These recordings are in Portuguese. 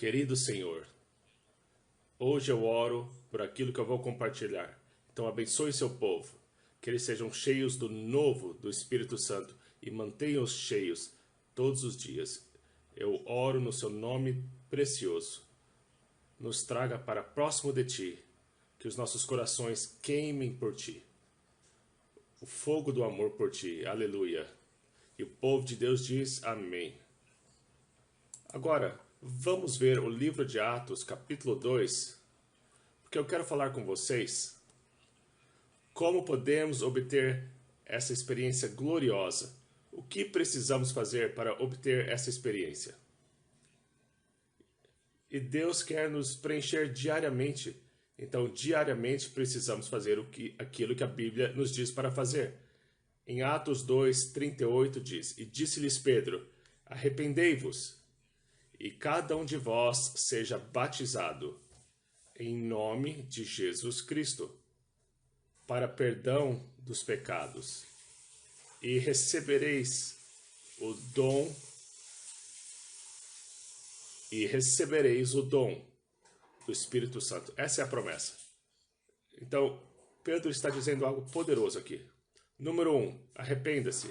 Querido Senhor, hoje eu oro por aquilo que eu vou compartilhar. Então abençoe seu povo, que eles sejam cheios do novo do Espírito Santo e mantenham-os cheios todos os dias. Eu oro no seu nome precioso. Nos traga para próximo de ti, que os nossos corações queimem por ti. O fogo do amor por ti. Aleluia. E o povo de Deus diz amém. Agora, vamos ver o livro de Atos, capítulo 2, porque eu quero falar com vocês como podemos obter essa experiência gloriosa. O que precisamos fazer para obter essa experiência? E Deus quer nos preencher diariamente. Então, diariamente precisamos fazer aquilo que a Bíblia nos diz para fazer. Em Atos 2:38 diz: E disse-lhes Pedro: Arrependei-vos, e cada um de vós seja batizado em nome de Jesus Cristo, para perdão dos pecados, e recebereis o dom do Espírito Santo. Essa é a promessa. Então, Pedro está dizendo algo poderoso aqui. Número 1, arrependa-se.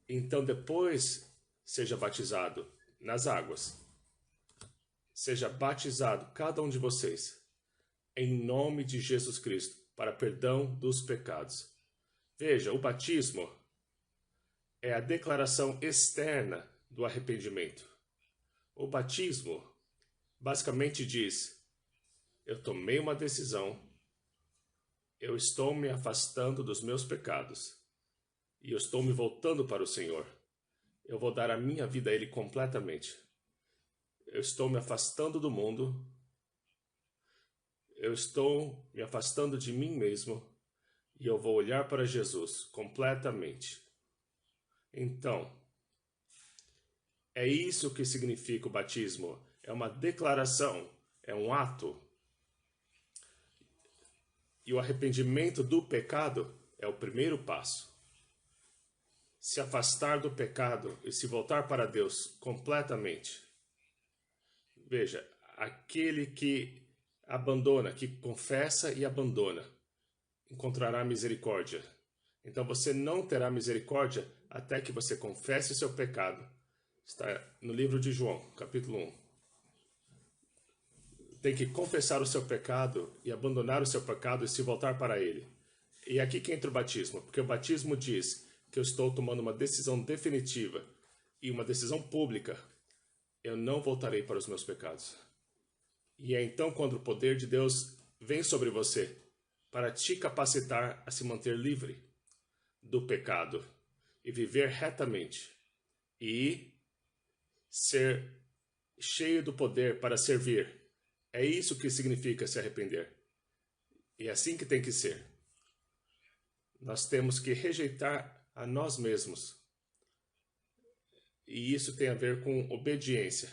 Então, depois, seja batizado nas águas. Seja batizado, cada um de vocês, em nome de Jesus Cristo, para perdão dos pecados. Veja, o batismo é a declaração externa do arrependimento. O batismo basicamente diz: eu tomei uma decisão, eu estou me afastando dos meus pecados e eu estou me voltando para o Senhor. Eu vou dar a minha vida a Ele completamente. Eu estou me afastando do mundo, eu estou me afastando de mim mesmo e eu vou olhar para Jesus completamente. Então, é isso que significa o batismo. É uma declaração, é um ato. E o arrependimento do pecado é o primeiro passo. Se afastar do pecado e se voltar para Deus completamente. Veja, aquele que abandona, que confessa e abandona, encontrará misericórdia. Então você não terá misericórdia até que você confesse o seu pecado. Está no livro de João, capítulo 1. Tem que confessar o seu pecado e abandonar o seu pecado e se voltar para ele. E é aqui que entra o batismo, porque o batismo diz que eu estou tomando uma decisão definitiva e uma decisão pública. Eu não voltarei para os meus pecados. E é então quando o poder de Deus vem sobre você para te capacitar a se manter livre do pecado e viver retamente e ser cheio do poder para servir. É isso que significa se arrepender. E é assim que tem que ser. Nós temos que rejeitar a nós mesmos. E isso tem a ver com obediência.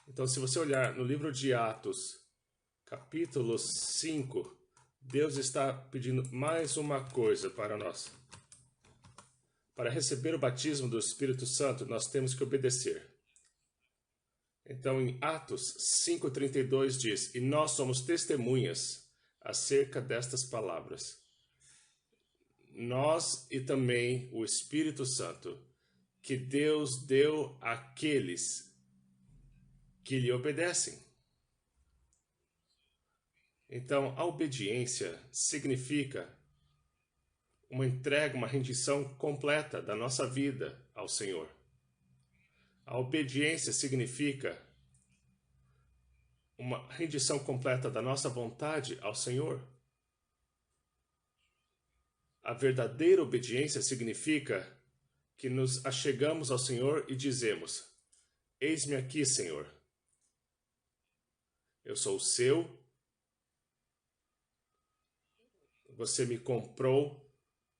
Então, se você olhar no livro de Atos, capítulo 5, Deus está pedindo mais uma coisa para nós. Para receber o batismo do Espírito Santo, nós temos que obedecer. Então, em Atos 5:32 diz: E nós somos testemunhas acerca destas palavras. Nós e também o Espírito Santo, que Deus deu àqueles que lhe obedecem. Então, a obediência significa uma entrega, uma rendição completa da nossa vida ao Senhor. A obediência significa uma rendição completa da nossa vontade ao Senhor. A verdadeira obediência significa que nos achegamos ao Senhor e dizemos: Eis-me aqui, Senhor. Eu sou seu. Você me comprou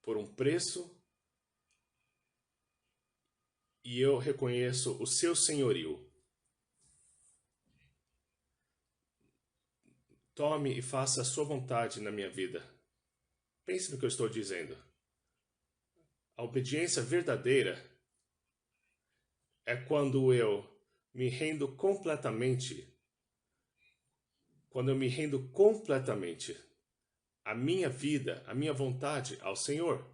por um preço e eu reconheço o seu senhorio. Tome e faça a sua vontade na minha vida. Pense no que eu estou dizendo. A obediência verdadeira é quando eu me rendo completamente, quando eu me rendo completamente a minha vida, a minha vontade ao Senhor,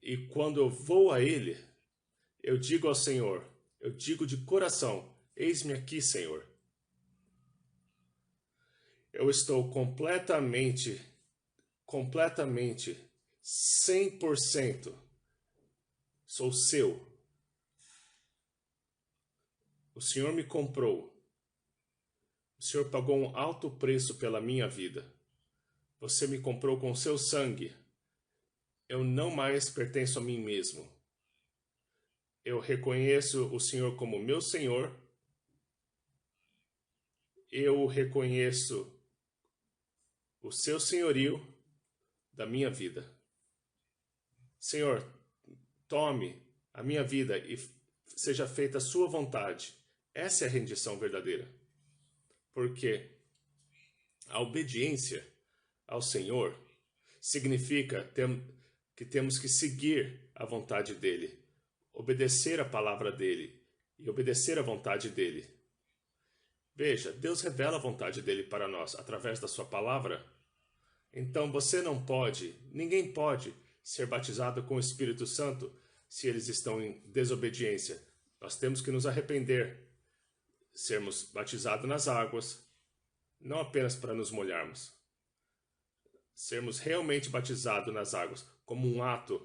e quando eu vou a Ele, eu digo ao Senhor, eu digo de coração, eis-me aqui, Senhor. Eu estou completamente, 100%, sou seu. O Senhor me comprou. O Senhor pagou um alto preço pela minha vida. Você me comprou com seu sangue. Eu não mais pertenço a mim mesmo. Eu reconheço o Senhor como meu Senhor. Eu reconheço o seu senhorio da minha vida. Senhor, tome a minha vida e seja feita a sua vontade. Essa é a rendição verdadeira. Porque a obediência ao Senhor significa que temos que seguir a vontade dele, obedecer a palavra dele e obedecer a vontade dele. Veja, Deus revela a vontade dele para nós através da sua palavra. Então você não pode, ninguém pode ser batizado com o Espírito Santo se eles estão em desobediência. Nós temos que nos arrepender, sermos batizados nas águas, não apenas para nos molharmos. Sermos realmente batizados nas águas como um ato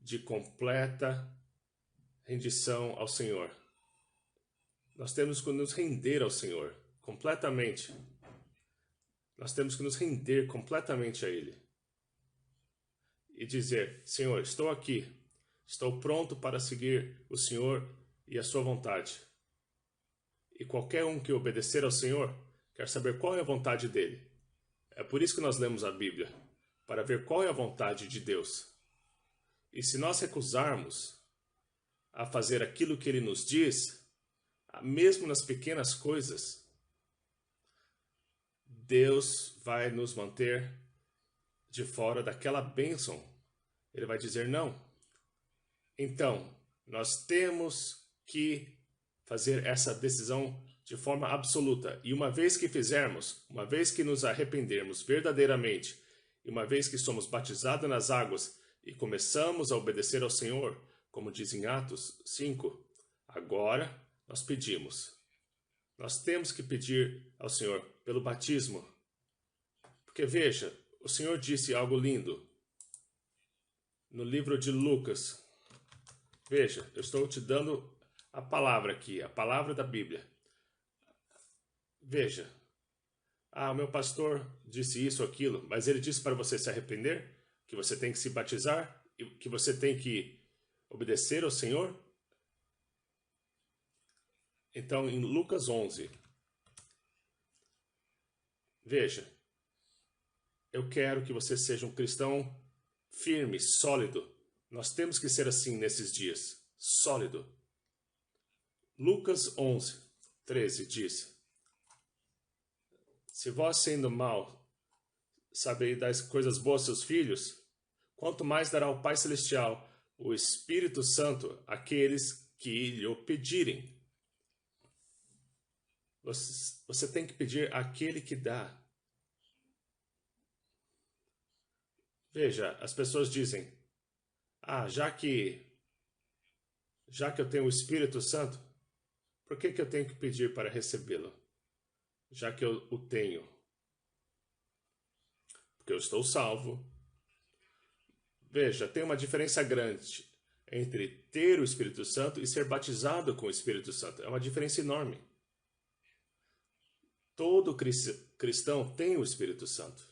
de completa rendição ao Senhor. Nós temos que nos render ao Senhor completamente. Nós temos que nos render completamente a Ele. E dizer, Senhor, estou aqui. Estou pronto para seguir o Senhor e a sua vontade. E qualquer um que obedecer ao Senhor quer saber qual é a vontade dele. É por isso que nós lemos a Bíblia, para ver qual é a vontade de Deus. E se nós recusarmos a fazer aquilo que Ele nos diz, mesmo nas pequenas coisas, Deus vai nos manter de fora daquela bênção. Ele vai dizer não. Então, nós temos que fazer essa decisão de forma absoluta. E uma vez que fizermos, uma vez que nos arrependermos verdadeiramente, e uma vez que somos batizados nas águas e começamos a obedecer ao Senhor, como diz em Atos 5, agora nós pedimos. Nós temos que pedir ao Senhor pelo batismo. Porque veja, o Senhor disse algo lindo no livro de Lucas. Veja, eu estou te dando a palavra aqui, a palavra da Bíblia. Veja, o meu pastor disse isso, aquilo, mas ele disse para você se arrepender, que você tem que se batizar, e que você tem que obedecer ao Senhor. Então, em Lucas 11, veja, eu quero que você seja um cristão firme, sólido. Nós temos que ser assim nesses dias, sólido. Lucas 11, 13 diz, se vós sendo mal sabeis dar coisas boas aos seus filhos, quanto mais dará o Pai Celestial o Espírito Santo àqueles que lhe pedirem. Você tem que pedir àquele que dá. Veja, as pessoas dizem, já que eu tenho o Espírito Santo, por que eu tenho que pedir para recebê-lo? Já que eu o tenho. Porque eu estou salvo. Veja, tem uma diferença grande entre ter o Espírito Santo e ser batizado com o Espírito Santo. É uma diferença enorme. Todo cristão tem o Espírito Santo.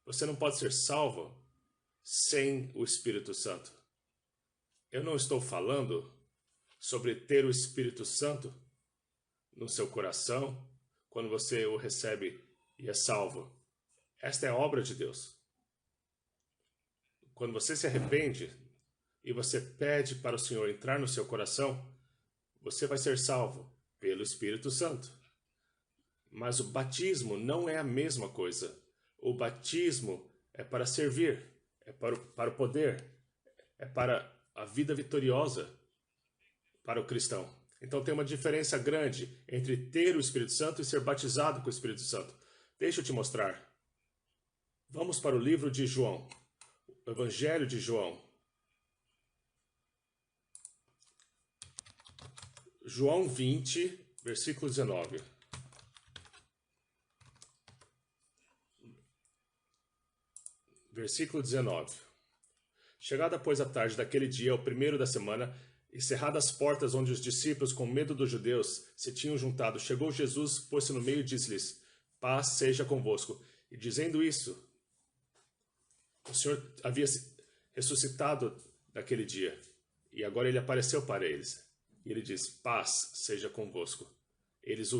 Você não pode ser salvo sem o Espírito Santo. Eu não estou falando sobre ter o Espírito Santo no seu coração quando você o recebe e é salvo. Esta é a obra de Deus. Quando você se arrepende e você pede para o Senhor entrar no seu coração, você vai ser salvo pelo Espírito Santo. Mas o batismo não é a mesma coisa. O batismo é para servir, é para o poder, é para a vida vitoriosa para o cristão. Então tem uma diferença grande entre ter o Espírito Santo e ser batizado com o Espírito Santo. Deixa eu te mostrar. Vamos para o livro de João, o Evangelho de João. João 20, versículo 19. Versículo 19. Chegada, pois, a tarde daquele dia, o primeiro da semana, e cerradas as portas onde os discípulos, com medo dos judeus, se tinham juntado, chegou Jesus, pôs-se no meio e disse-lhes: paz seja convosco. E dizendo isso, o Senhor havia ressuscitado naquele dia, e agora ele apareceu para eles. E ele diz: paz seja convosco. Eles o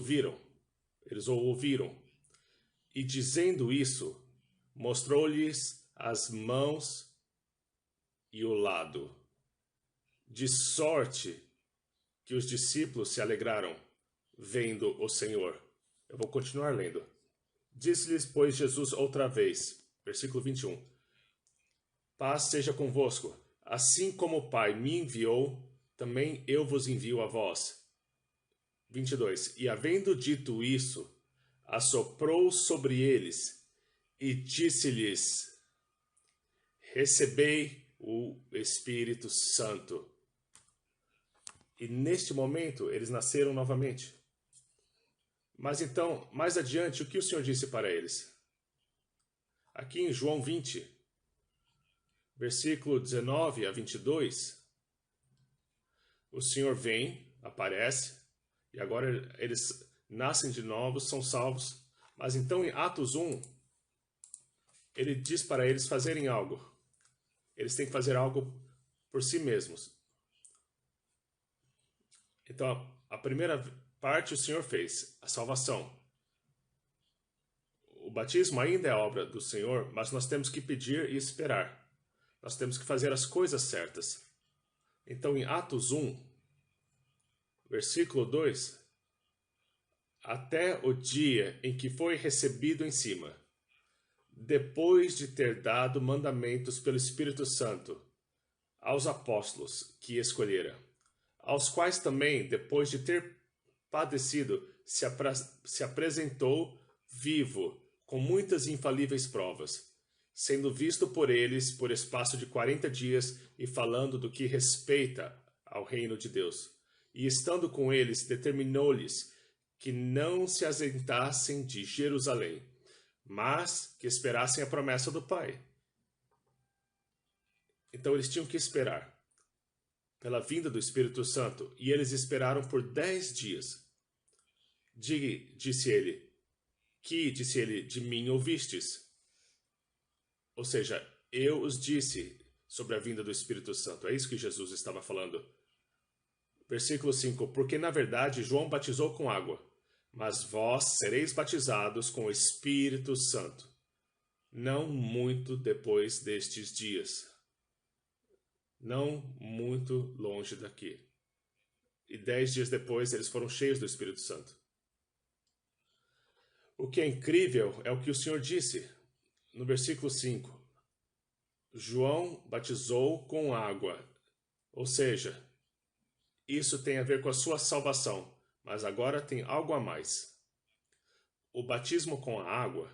ouviram. E dizendo isso, mostrou-lhes as mãos e o lado. De sorte que os discípulos se alegraram, vendo o Senhor. Eu vou continuar lendo. Disse-lhes, pois, Jesus outra vez, versículo 21. Paz seja convosco. Assim como o Pai me enviou, também eu vos envio a vós. 22. E havendo dito isso, assoprou sobre eles e disse-lhes: recebei o Espírito Santo. E neste momento eles nasceram novamente. Mas então, mais adiante, o que o Senhor disse para eles? Aqui em João 20, versículo 19 a 22, o Senhor vem, aparece, e agora eles nascem de novo, são salvos. Mas então em Atos 1, ele diz para eles fazerem algo. Eles têm que fazer algo por si mesmos. Então, a primeira parte o Senhor fez, a salvação. O batismo ainda é obra do Senhor, mas nós temos que pedir e esperar. Nós temos que fazer as coisas certas. Então, em Atos 1, versículo 2, até o dia em que foi recebido em cima, depois de ter dado mandamentos pelo Espírito Santo aos apóstolos que escolhera, aos quais também, depois de ter padecido, se apresentou vivo, com muitas infalíveis provas, sendo visto por eles por espaço de 40 dias e falando do que respeita ao reino de Deus. E estando com eles, determinou-lhes que não se ausentassem de Jerusalém, mas que esperassem a promessa do Pai. Então eles tinham que esperar pela vinda do Espírito Santo, e eles esperaram por 10 dias. Disse ele, de mim ouvistes. Ou seja, eu os disse sobre a vinda do Espírito Santo. É isso que Jesus estava falando. Versículo 5. Porque na verdade João batizou com água, mas vós sereis batizados com o Espírito Santo, não muito depois destes dias. Não muito longe daqui. E 10 dias depois eles foram cheios do Espírito Santo. O que é incrível é o que o Senhor disse no versículo 5. João batizou com água. Ou seja, isso tem a ver com a sua salvação, mas agora tem algo a mais. O batismo com a água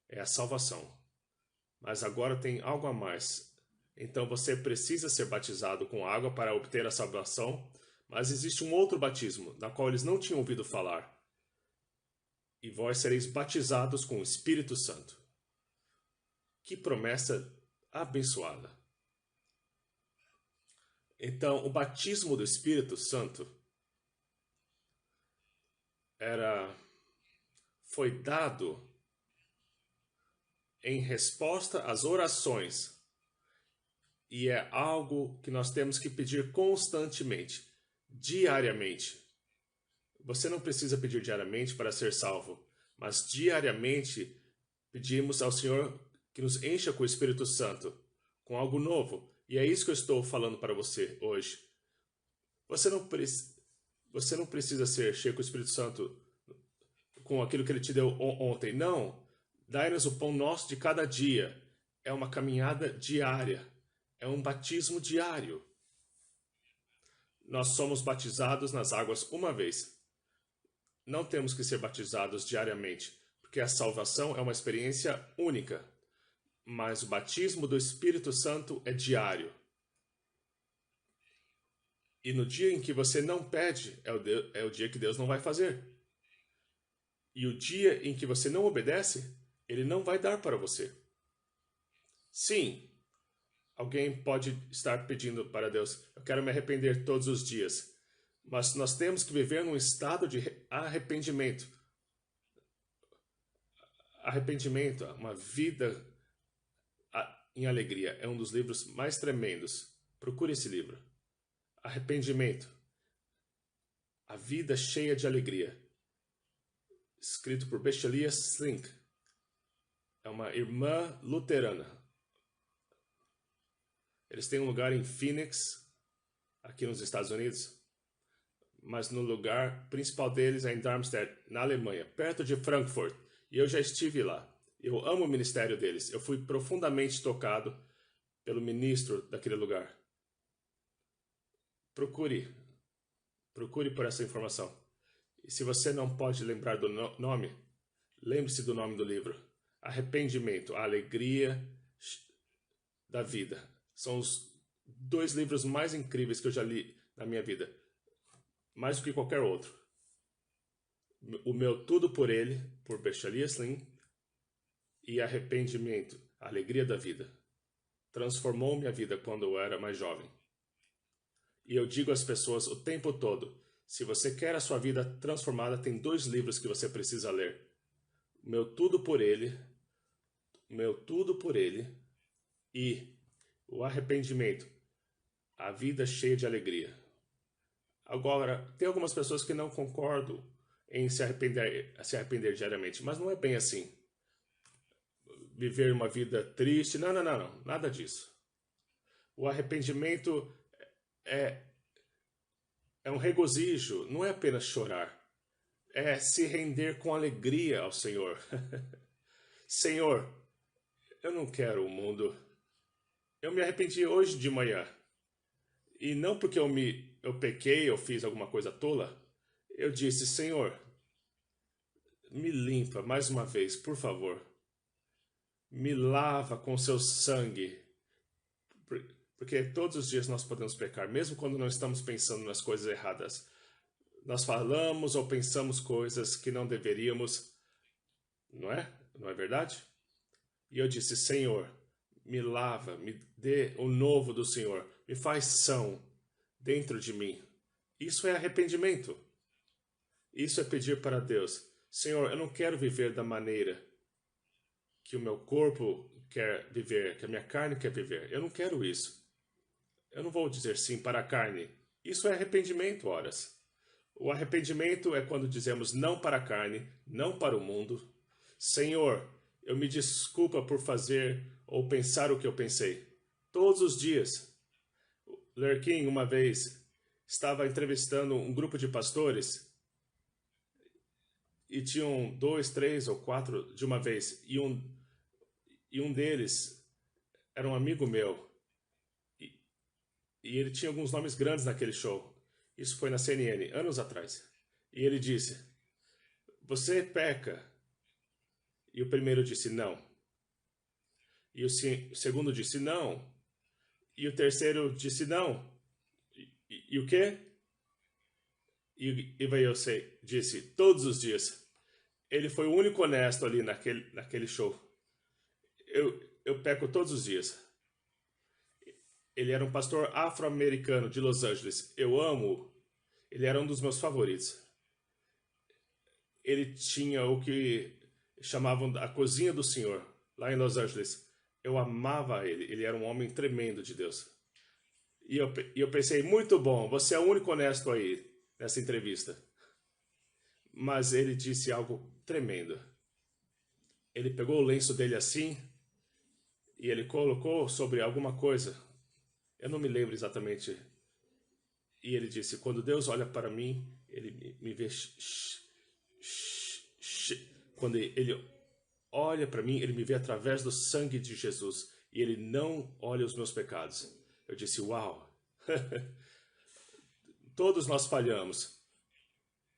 é a salvação, mas agora tem algo a mais. Então você precisa ser batizado com água para obter a salvação, mas existe um outro batismo, na qual eles não tinham ouvido falar. E vós sereis batizados com o Espírito Santo. Que promessa abençoada! Então, o batismo do Espírito Santo foi dado em resposta às orações. E é algo que nós temos que pedir constantemente, diariamente. Você não precisa pedir diariamente para ser salvo, mas diariamente pedimos ao Senhor que nos encha com o Espírito Santo, com algo novo. E é isso que eu estou falando para você hoje. Você não precisa ser cheio com o Espírito Santo com aquilo que Ele te deu ontem. Não. Dai-nos o pão nosso de cada dia. É uma caminhada diária. É um batismo diário. Nós somos batizados nas águas uma vez. Não temos que ser batizados diariamente, porque a salvação é uma experiência única. Mas o batismo do Espírito Santo é diário. E no dia em que você não pede, é o dia que Deus não vai fazer. E o dia em que você não obedece, Ele não vai dar para você. Sim, alguém pode estar pedindo para Deus, eu quero me arrepender todos os dias. Mas nós temos que viver num estado de arrependimento. Arrependimento, uma vida em alegria, é um dos livros mais tremendos. Procure esse livro. Arrependimento. A vida cheia de alegria. Escrito por Bechelia Slink. É uma irmã luterana. Eles têm um lugar em Phoenix, aqui nos Estados Unidos. Mas no lugar principal deles é em Darmstadt, na Alemanha, perto de Frankfurt. E eu já estive lá. Eu amo o ministério deles. Eu fui profundamente tocado pelo ministro daquele lugar. Procure por essa informação. E se você não pode lembrar do nome, lembre-se do nome do livro. Arrependimento, a alegria da vida. São os 2 livros mais incríveis que eu já li na minha vida. Mais do que qualquer outro. O Meu Tudo por Ele, por Bechelia Slink, e Arrependimento, a alegria da vida. Transformou minha vida quando eu era mais jovem. E eu digo às pessoas o tempo todo, se você quer a sua vida transformada, tem 2 livros que você precisa ler. Meu Tudo por Ele, e o Arrependimento, a vida cheia de alegria. Agora, tem algumas pessoas que não concordam em se arrepender diariamente, mas não é bem assim. Viver uma vida triste, não, nada disso. O arrependimento é um regozijo, não é apenas chorar. É se render com alegria ao Senhor. Senhor, eu não quero o mundo. Eu me arrependi hoje de manhã. E não porque eu pequei ou fiz alguma coisa tola. Eu disse, Senhor, me limpa mais uma vez, por favor. Me lava com seu sangue. Porque todos os dias nós podemos pecar, mesmo quando não estamos pensando nas coisas erradas. Nós falamos ou pensamos coisas que não deveríamos, não é? Não é verdade? E eu disse, Senhor, me lava, me dê o novo do Senhor, me faz são dentro de mim. Isso é arrependimento. Isso é pedir para Deus, Senhor, eu não quero viver da maneira que o meu corpo quer viver, que a minha carne quer viver. Eu não quero isso. Eu não vou dizer sim para a carne. Isso é arrependimento, horas. O arrependimento é quando dizemos não para a carne, não para o mundo. Senhor, eu me desculpa por fazer ou pensar o que eu pensei. Todos os dias. Lerkin, uma vez, estava entrevistando um grupo de pastores e tinham 2, 3 ou 4 de uma vez. E um deles era um amigo meu. E ele tinha alguns nomes grandes naquele show. Isso foi na CNN, anos atrás. E ele disse, você peca. E o primeiro disse, não. E o segundo disse, não. E o terceiro disse, não. E o quê? E Vaiose disse, todos os dias. Ele foi o único honesto ali naquele show. Eu peco todos os dias. Ele era um pastor afro-americano de Los Angeles. Eu amo-o. Ele era um dos meus favoritos. Ele tinha o que chamavam a cozinha do Senhor, lá em Los Angeles. Eu amava ele. Ele era um homem tremendo de Deus. E eu pensei, muito bom, você é o único honesto aí nessa entrevista. Mas ele disse algo tremendo. Ele pegou o lenço dele assim e ele colocou sobre alguma coisa. Eu não me lembro exatamente. E ele disse, quando Deus olha para mim, ele me vê... Quando ele olha para mim, ele me vê através do sangue de Jesus. E ele não olha os meus pecados. Eu disse, uau. Todos nós falhamos.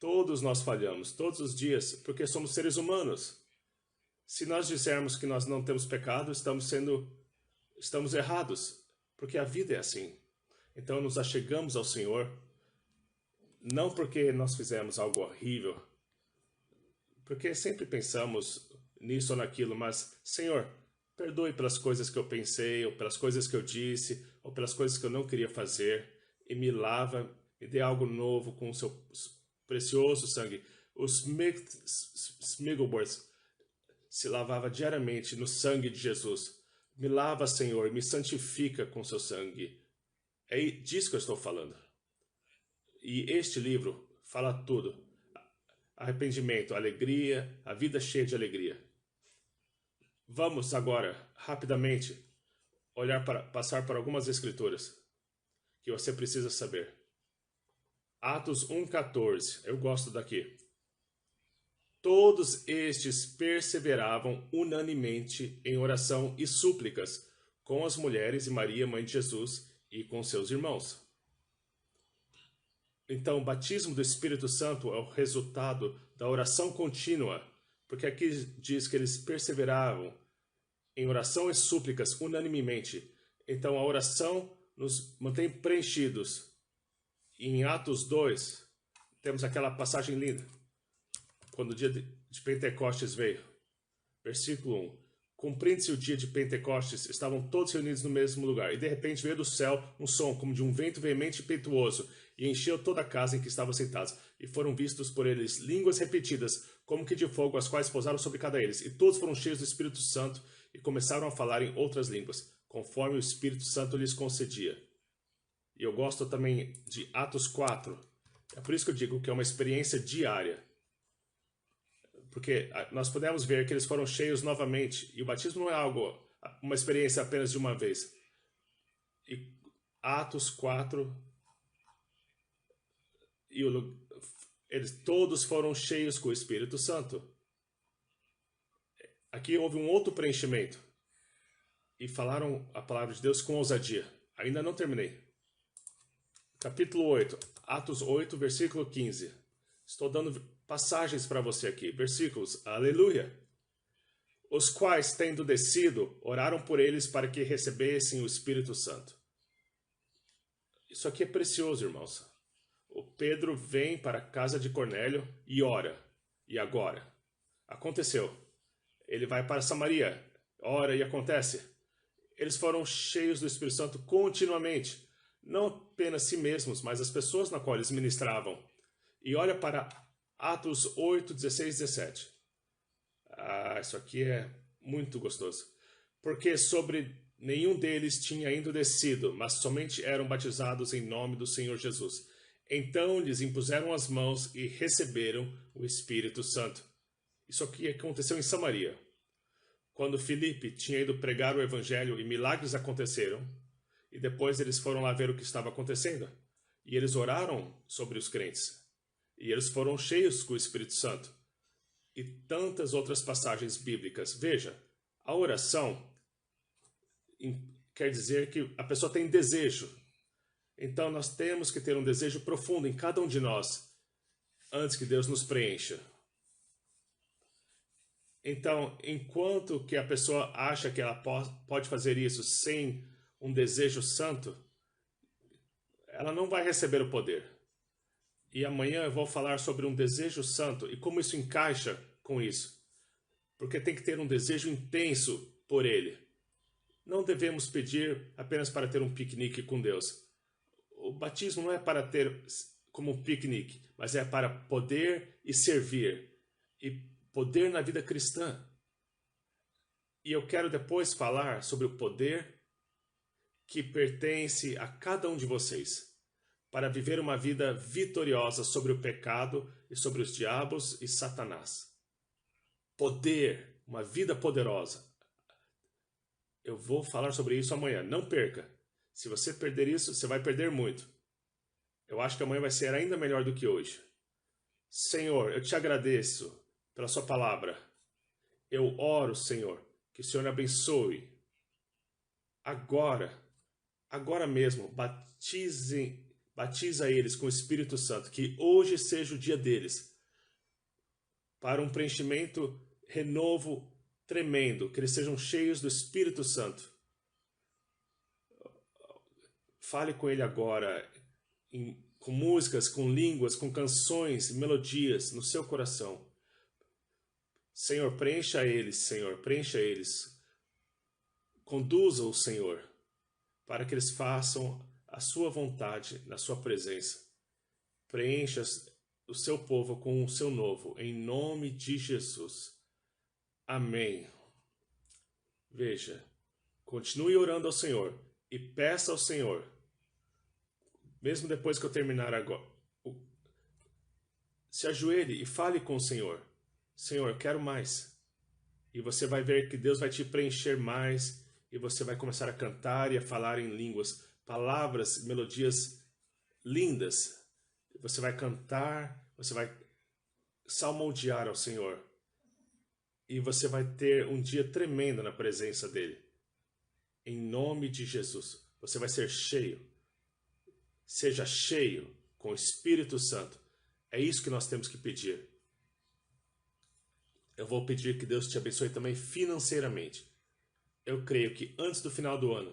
Todos nós falhamos, todos os dias, porque somos seres humanos. Se nós dissermos que nós não temos pecado, estamos errados, porque a vida é assim. Então nos achegamos ao Senhor, não porque nós fizemos algo horrível, porque sempre pensamos nisso ou naquilo, mas, Senhor, perdoe pelas coisas que eu pensei, ou pelas coisas que eu disse, ou pelas coisas que eu não queria fazer, e me lava, me dê algo novo com o seu precioso sangue. Os Smiggleboards se lavava diariamente no sangue de Jesus. Me lava, Senhor, me santifica com seu sangue. É disso que eu estou falando. E este livro fala tudo. Arrependimento, alegria, a vida cheia de alegria. Vamos agora, rapidamente, passar por algumas escrituras que você precisa saber. Atos 1,14, eu gosto daqui. Todos estes perseveravam unanimemente em oração e súplicas com as mulheres e Maria, mãe de Jesus, e com seus irmãos. Então, o batismo do Espírito Santo é o resultado da oração contínua, porque aqui diz que eles perseveravam em oração e súplicas unanimemente. Então, a oração nos mantém preenchidos. Em Atos 2, temos aquela passagem linda, quando o dia de Pentecostes veio. Versículo 1. Cumprindo-se o dia de Pentecostes, estavam todos reunidos no mesmo lugar, e de repente veio do céu um som como de um vento veemente e impetuoso, e encheu toda a casa em que estavam sentados, e foram vistos por eles línguas repetidas, como que de fogo, as quais pousaram sobre cada eles, e todos foram cheios do Espírito Santo, e começaram a falar em outras línguas, conforme o Espírito Santo lhes concedia. E eu gosto também de Atos 4. É por isso que eu digo que é uma experiência diária. Porque nós podemos ver que eles foram cheios novamente. E o batismo não é uma experiência apenas de uma vez. E Atos 4. Eles todos foram cheios com o Espírito Santo. Aqui houve um outro preenchimento. E falaram a palavra de Deus com ousadia. Ainda não terminei. Capítulo 8, Atos 8, versículo 15. Estou dando passagens para você aqui, versículos, aleluia. Os quais, tendo descido, oraram por eles para que recebessem o Espírito Santo. Isso aqui é precioso, irmãos. O Pedro vem para a casa de Cornélio e ora. E agora? Aconteceu. Ele vai para Samaria, ora e acontece. Eles foram cheios do Espírito Santo continuamente. Não apenas si mesmos, mas as pessoas na qual eles ministravam. E olha para Atos 8, 16 e 17. Isso aqui é muito gostoso. Porque sobre nenhum deles tinha ainda descido, mas somente eram batizados em nome do Senhor Jesus. Então lhes impuseram as mãos e receberam o Espírito Santo. Isso aqui aconteceu em Samaria. Quando Filipe tinha ido pregar o evangelho e milagres aconteceram, e depois eles foram lá ver o que estava acontecendo. E eles oraram sobre os crentes. E eles foram cheios com o Espírito Santo. E tantas outras passagens bíblicas. Veja, a oração quer dizer que a pessoa tem desejo. Então nós temos que ter um desejo profundo em cada um de nós, antes que Deus nos preencha. Então, enquanto que a pessoa acha que ela pode fazer isso sem um desejo santo, ela não vai receber o poder. E amanhã eu vou falar sobre um desejo santo e como isso encaixa com isso. Porque tem que ter um desejo intenso por ele. Não devemos pedir apenas para ter um piquenique com Deus. O batismo não é para ter como um piquenique, mas é para poder e servir. E poder na vida cristã. E eu quero depois falar sobre o poder que pertence a cada um de vocês, para viver uma vida vitoriosa sobre o pecado e sobre os diabos e Satanás. Poder, uma vida poderosa. Eu vou falar sobre isso amanhã, não perca. Se você perder isso, você vai perder muito. Eu acho que amanhã vai ser ainda melhor do que hoje. Senhor, eu te agradeço pela sua palavra. Eu oro, Senhor, que o Senhor agora mesmo, Batiza eles com o Espírito Santo, que hoje seja o dia deles, para um preenchimento, renovo tremendo, que eles sejam cheios do Espírito Santo. Fale com ele agora, com músicas, com línguas, com canções, melodias no seu coração. Senhor, preencha eles, Senhor, preencha eles. Conduza-os, Senhor, para que eles façam a sua vontade na sua presença. Preencha o seu povo com o seu novo, em nome de Jesus. Amém. Veja, continue orando ao Senhor e peça ao Senhor, mesmo depois que eu terminar agora, se ajoelhe e fale com o Senhor. Senhor, eu quero mais. E você vai ver que Deus vai te preencher mais e você vai começar a cantar e a falar em línguas, palavras, melodias lindas. Você vai cantar, você vai salmodiar ao Senhor. E você vai ter um dia tremendo na presença dEle. Em nome de Jesus. Você vai ser cheio. Seja cheio com o Espírito Santo. É isso que nós temos que pedir. Eu vou pedir que Deus te abençoe também financeiramente. Eu creio que antes do final do ano,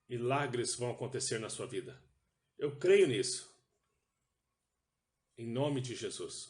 milagres vão acontecer na sua vida. Eu creio nisso. Em nome de Jesus.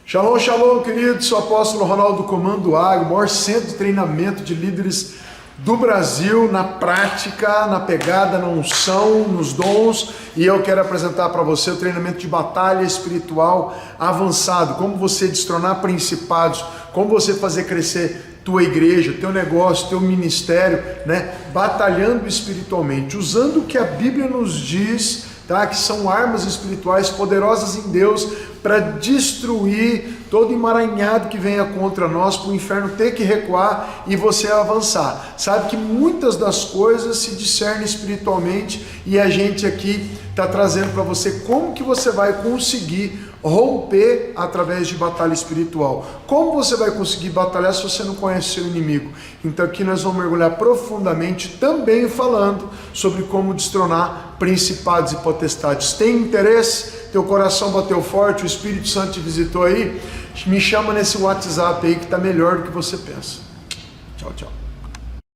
Shalom, shalom, querido. Sou o apóstolo Ronaldo Comando Agro, o maior centro de treinamento de líderes do Brasil, na prática, na pegada, na unção, nos dons. E eu quero apresentar para você o treinamento de batalha espiritual avançado. Como você destronar principados, como você fazer crescer tua igreja, teu negócio, teu ministério, né? Batalhando espiritualmente, usando o que a Bíblia nos diz, tá? Que são armas espirituais poderosas em Deus para destruir todo emaranhado que venha contra nós, para o inferno ter que recuar e você avançar. Sabe que muitas das coisas se discernem espiritualmente e a gente aqui está trazendo para você como que você vai conseguir romper através de batalha espiritual. Como você vai conseguir batalhar se você não conhece seu inimigo? Então aqui nós vamos mergulhar profundamente, também falando sobre como destronar principados e potestades. Tem interesse? Teu coração bateu forte, o Espírito Santo te visitou aí? Me chama nesse WhatsApp aí que está melhor do que você pensa. Tchau, tchau.